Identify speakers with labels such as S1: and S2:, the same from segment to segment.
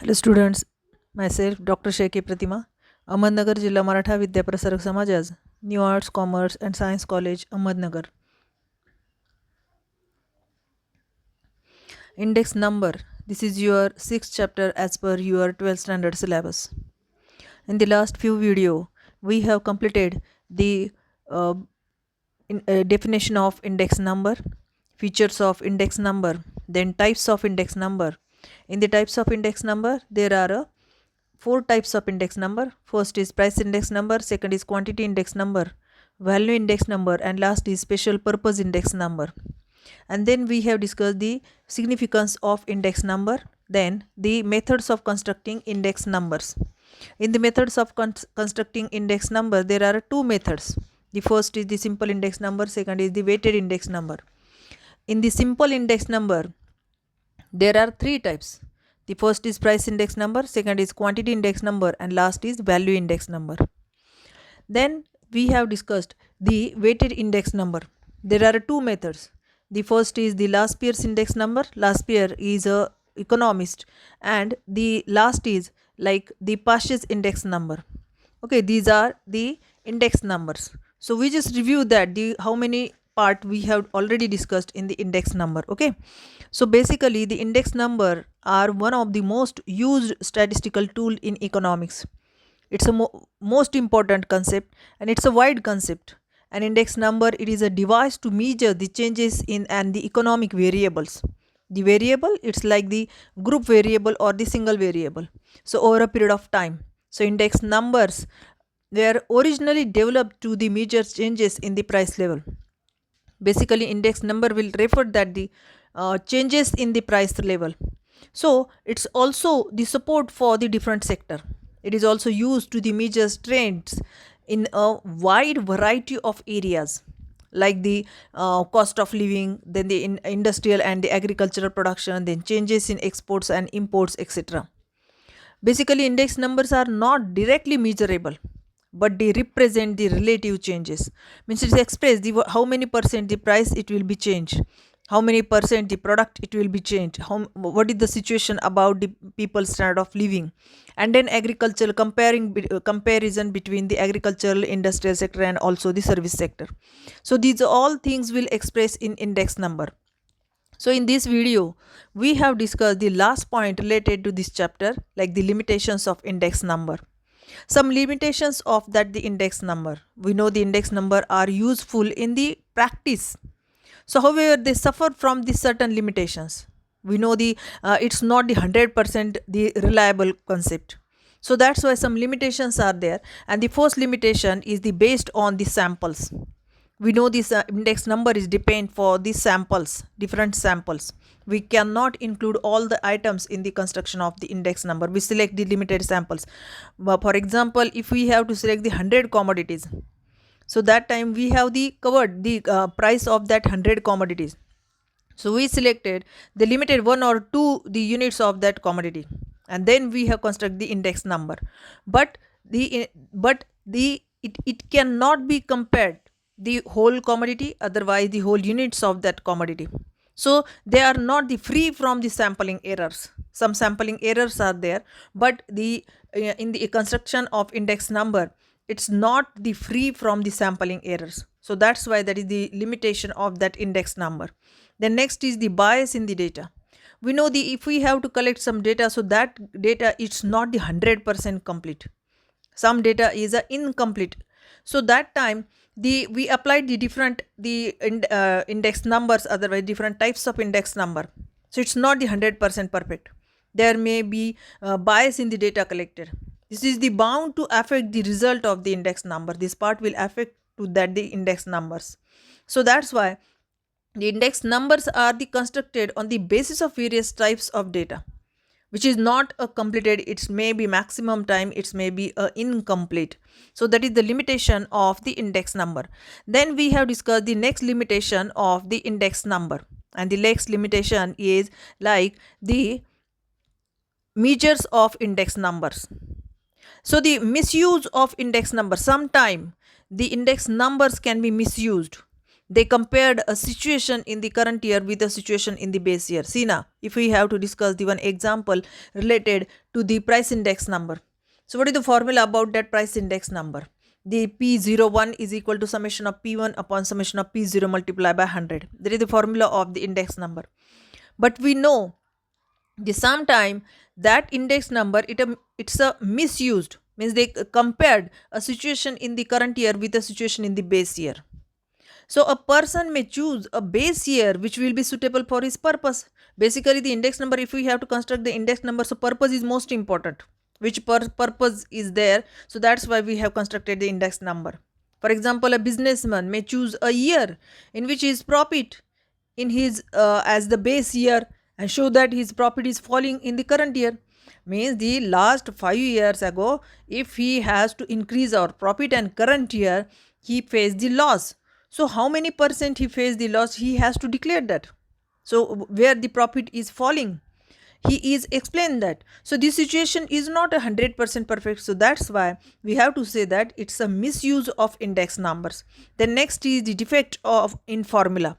S1: Hello students, myself Dr. Sheki Pratima, Ahmednagar Jilla Maratha Vidya Prasarak Samajaz, New Arts, Commerce and Science College, Ahmednagar. Index number. This is your 6th chapter as per your 12th standard syllabus. In the last few video, we have completed the uh, definition of index number, features of index number, then types of index number. In the types of index number, there are four types of index number. First is price index number, second is quantity index number, value index number, and last is special purpose index number. And then we have discussed the significance of index number, then the methods of constructing index numbers. In the methods of constructing index number, there are two methods. The first is the simple index number, second is the weighted index number. In the simple index number, there are three types. The first is price index number, second is quantity index number, and last is value index number. Then we have discussed the weighted index number. There are two methods. The first is the Laspeyres index number. Laspeyres is a economist, and the last is like the Paasche index number. Okay, these are the index numbers. So we just review that the how many part we have already discussed in the index number. Okay, so basically the index number are one of the most used statistical tool in economics. It's a most important concept, and it's a wide concept. An index number, it is a device to measure the changes in and the economic variables. The variable, it's like the group variable or the single variable, so over a period of time. So index numbers were originally developed to the measure changes in the price level. Basically index number will refer that the changes in the price level. So it's also the support for the different sector. It is also used to the measure trends in a wide variety of areas, like the cost of living, then the industrial and the agricultural production, then changes in exports and imports, etc. Basically index numbers are not directly measurable, but they represent the relative changes. Means it express the how many percent the price it will be changed, how many percent the product it will be changed, what is the situation about the people's standard of living, and then agricultural comparison between the agricultural industrial sector and also the service sector. So these all things will express in index number. So in this video, we have discussed the last point related to this chapter, like the limitations of index number. Some limitations of that the index number. We know the index number are useful in the practice. So however, they suffer from the certain limitations. We know the it's not the 100% the reliable concept. So that's why some limitations are there. And the first limitation is the based on the samples. We know this index number is depend for the samples, different samples. We cannot include all the items in the construction of the index number. We select the limited samples. For example, if we have to select the 100 commodities, so that time we have the covered the price of that 100 commodities. So we selected the limited one or two the units of that commodity, and then we have construct the index number. But it cannot be compared the whole commodity, otherwise the whole units of that commodity. So they are not the free from the sampling errors. Some sampling errors are there, but the in the construction of index number, it's not the free from the sampling errors. So that's why that is the limitation of that index number. The next is the bias in the data. We know the if we have to collect some data, so that data it's not the 100% complete. Some data is incomplete. So that time we applied the different index numbers, otherwise different types of index number. So it's not the 100% perfect. There may be bias in the data collected. This is the bound to affect the result of the index number. This part will affect to that the index numbers. So that's why the index numbers are the constructed on the basis of various types of data, which is not a completed. It may be maximum time, it may be incomplete. So that is the limitation of the index number. Then we have discussed the next limitation of the index number, and the next limitation is like the measures of index numbers. So the misuse of index number, sometime the index numbers can be misused. They compared a situation in the current year with a situation in the base year. See now, if we have to discuss the one example related to the price index number. So what is the formula about that price index number? The P01 is equal to summation of P1 upon summation of P0 multiplied by 100. That is the formula of the index number. But we know the sometime that index number it's a misused, means they compared a situation in the current year with a situation in the base year. So a person may choose a base year which will be suitable for his purpose. Basically the index number, if we have to construct the index number, so purpose is most important. Which purpose is there? So that's why we have constructed the index number. For example, a businessman may choose a year in which his profit in his as the base year and show that his profit is falling in the current year. Means the last 5 years ago, if he has to increase our profit and current year he faced the loss. So how many percent he faced the loss, he has to declare that. So where the profit is falling, he is explained that. So this situation is not 100% perfect. So that's why we have to say that it's a misuse of index numbers. Then next is the defect of in formula.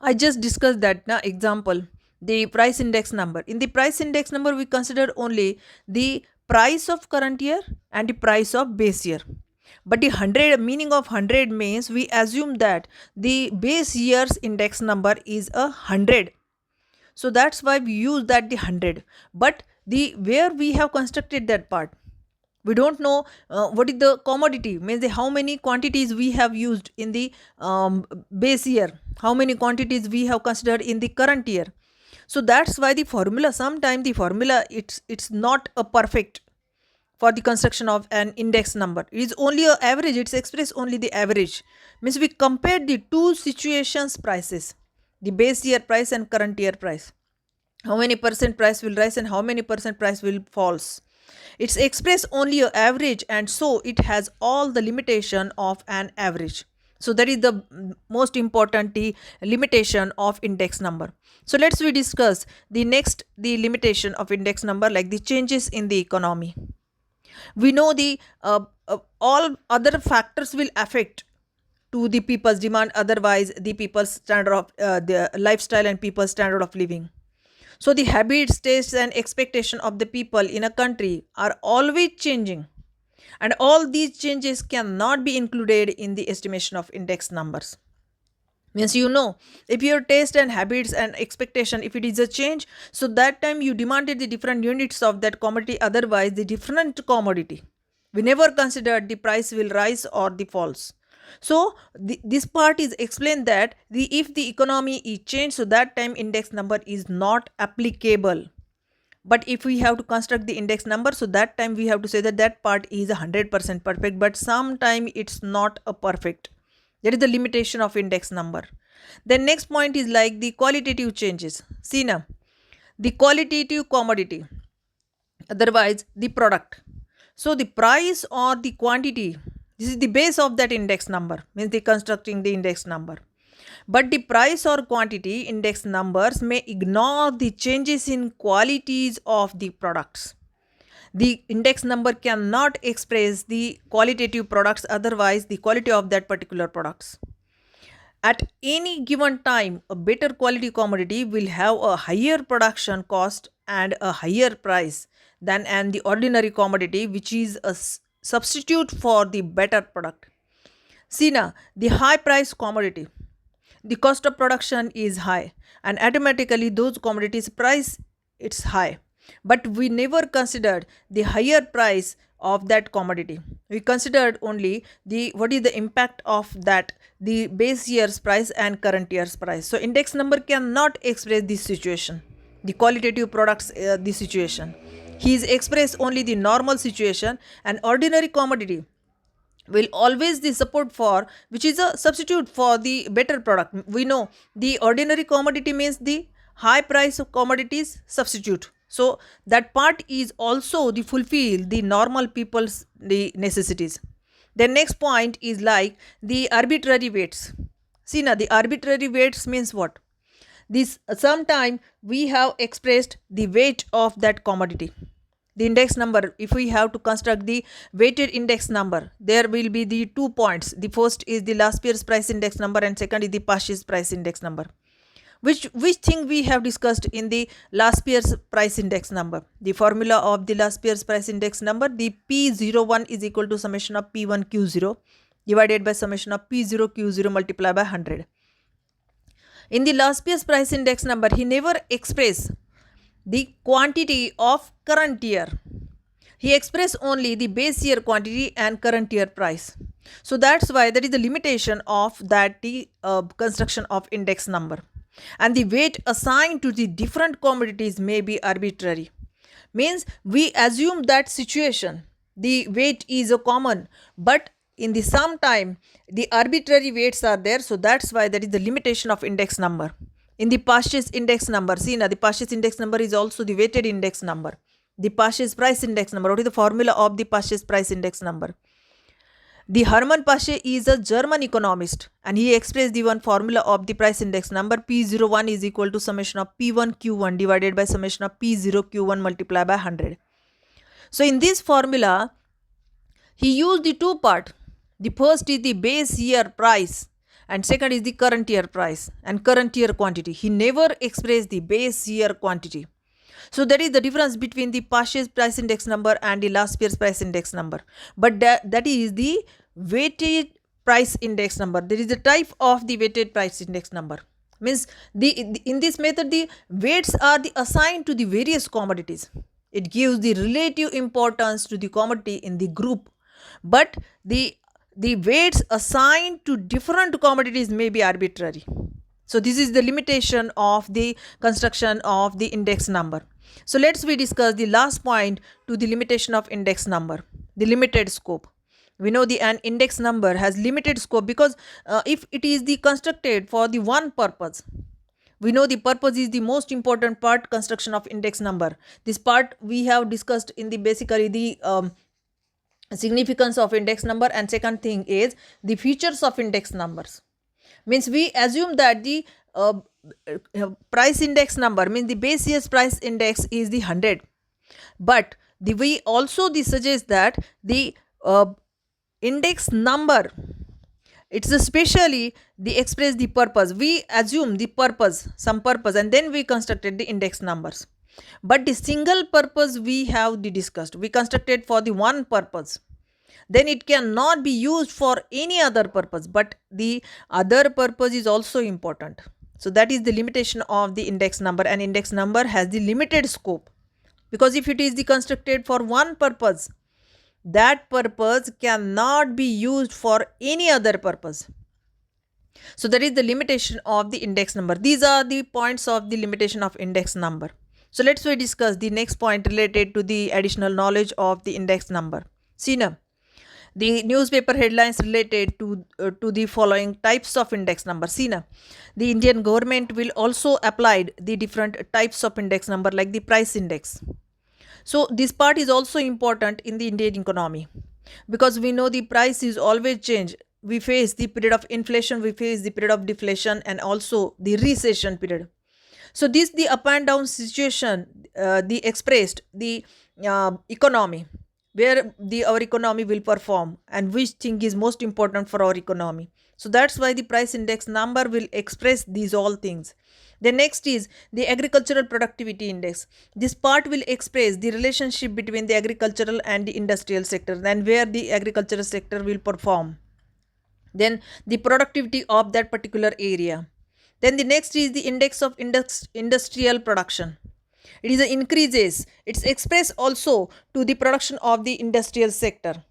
S1: I just discussed that now example, the price index number. In the price index number, we consider only the price of current year and the price of base year. But the 100 meaning of 100 means we assume that the base year's index number is 100. So that's why we use that the 100. But the where we have constructed that part, we don't know what is the commodity, means the how many quantities we have used in the base year, how many quantities we have considered in the current year. So that's why the formula, sometimes the formula it's not a perfect for the construction of an index number. It is only a average, it's express only the average. Means we compare the two situations prices, the base year price and current year price. How many percent price will rise and how many percent price will falls. It's express only a average, and so it has all the limitation of an average. So that is the most important the limitation of index number. So let's we discuss the next the limitation of index number, like the changes in the economy. We know the all other factors will affect to the people's demand, otherwise the people's standard of their lifestyle and people's standard of living. So the habits, tastes and expectation of the people in a country are always changing, and all these changes cannot be included in the estimation of index numbers. Means if your taste and habits and expectation, if it is a change, so that time you demanded the different units of that commodity, otherwise the different commodity, we never considered the price will rise or the falls. So this part is explained that if the economy is changed, so that time index number is not applicable. But if we have to construct the index number, so that time we have to say that that part is 100% perfect, but sometime it's not a perfect. That is the limitation of index number. Then next point is like the qualitative changes. See now, the qualitative commodity, otherwise the product. So the price or the quantity, this is the base of that index number, means the constructing the index number. But the price or quantity index numbers may ignore the changes in qualities of the products. The index number cannot express the qualitative products, otherwise the quality of that particular products. At any given time, a better quality commodity will have a higher production cost and a higher price than the ordinary commodity which is a substitute for the better product. See now, the high price commodity, the cost of production is high and automatically those commodities price it's high. But we never considered the higher price of that commodity. We considered only the what is the impact of that the base year's price and current year's price. So index number cannot express this situation, the qualitative products the situation. He is express only the normal situation, and ordinary commodity will always the support for which is a substitute for the better product. We know the ordinary commodity means the high price of commodities substitute. So that part is also the fulfill the normal people's the necessities. The next point is like the arbitrary weights. See now, the arbitrary weights means what? This sometime we have expressed the weight of that commodity. the index number, if we have to construct the weighted index number, there will be the 2 points. The first is the last year's price index number and second is the past year's price index number. Which thing we have discussed in the last year's price index number? The formula of the last year's price index number, the P01 is equal to summation of P1Q0 divided by summation of P0Q0 multiplied by 100. In the last year's price index number, he never expressed the quantity of current year. He expressed only the base year quantity and current year price. So that's why there is the limitation of that the construction of index number. And the weight assigned to the different commodities may be arbitrary. Means we assume that situation, the weight is a common, but in the same time the arbitrary weights are there. So that's why there is the limitation of index number. In the past year's index number, see now the past year's index number is also the weighted index number. The past year's price index number, what is the formula of the past year's price index number? The Hermann Pasche is a German economist and he expressed the one formula of the price index number, P01 is equal to summation of P1Q1 divided by summation of P0Q1 multiplied by 100. So in this formula, he used the two part. The first is the base year price and second is the current year price and current year quantity. He never expressed the base year quantity. So that is the difference between the past year's price index number and the last year's price index number. But that is the weighted price index number. There is a type of the weighted price index number. Means in this method the weights are assigned to the various commodities. It gives the relative importance to the commodity in the group. But the weights assigned to different commodities may be arbitrary. So this is the limitation of the construction of the index number. So let's discuss the last point to the limitation of index number, the limited scope. We know an index number has limited scope because if it is constructed for the one purpose, we know the purpose is the most important part, construction of index number. This part we have discussed in the basically the significance of index number, and second thing is the features of index numbers. Means we assume that the price index number, means the base year's price index is the 100, but we also suggest that the index number, it's especially the express the purpose. We assume the purpose, some purpose, and then we constructed the index numbers. But the single purpose we have discussed, we constructed for the one purpose, then it cannot be used for any other purpose, but the other purpose is also important. So that is the limitation of the index number, and index number has the limited scope, because if it is constructed for one purpose, that purpose cannot be used for any other purpose. So that is the limitation of the index number. These are the points of the limitation of index number. So let's discuss the next point related to the additional knowledge of the index number. See now, the newspaper headlines related to the following types of index number. See now, the Indian government will also apply the different types of index number like the price index. So this part is also important in the Indian economy, because we know the price is always change. We face the period of inflation, we face the period of deflation, and also the recession period. So this the up and down situation, the expressed the economy, where our economy will perform and which thing is most important for our economy. So that's why the price index number will express these all things. The next is the agricultural productivity index. This part will express the relationship between the agricultural and the industrial sector, and where the agricultural sector will perform. Then the productivity of that particular area. Then the next is the index of industrial production. It is increases. It's expressed also to the production of the industrial sector.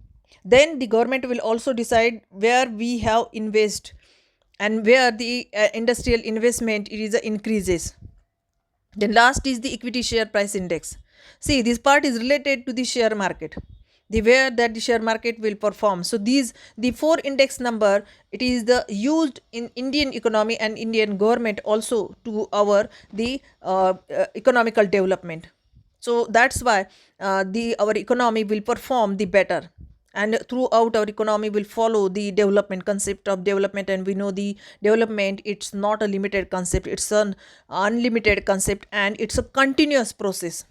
S1: Then the government will also decide where we have invest and where the industrial investment it is increases. Then last is the equity share price index. See, this part is related to the share market, the where that the share market will perform. So these the four index number, it is the used in Indian economy and Indian government also to our the economical development. So that's why our economy will perform the better, and throughout our economy will follow the development concept of development. And we know the development, it's not a limited concept, it's an unlimited concept, and it's a continuous process.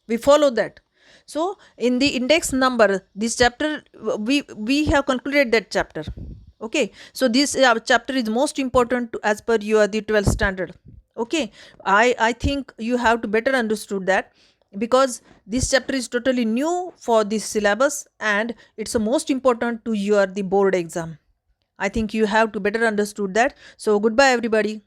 S1: We follow that. So in the index number, this chapter, we have concluded that chapter. Okay, so this chapter is most important as per your the 12th standard. Okay, I think you have to better understood that, because this chapter is totally new for this syllabus, and it's the most important to your the board exam. I think you have to better understood that. So goodbye everybody.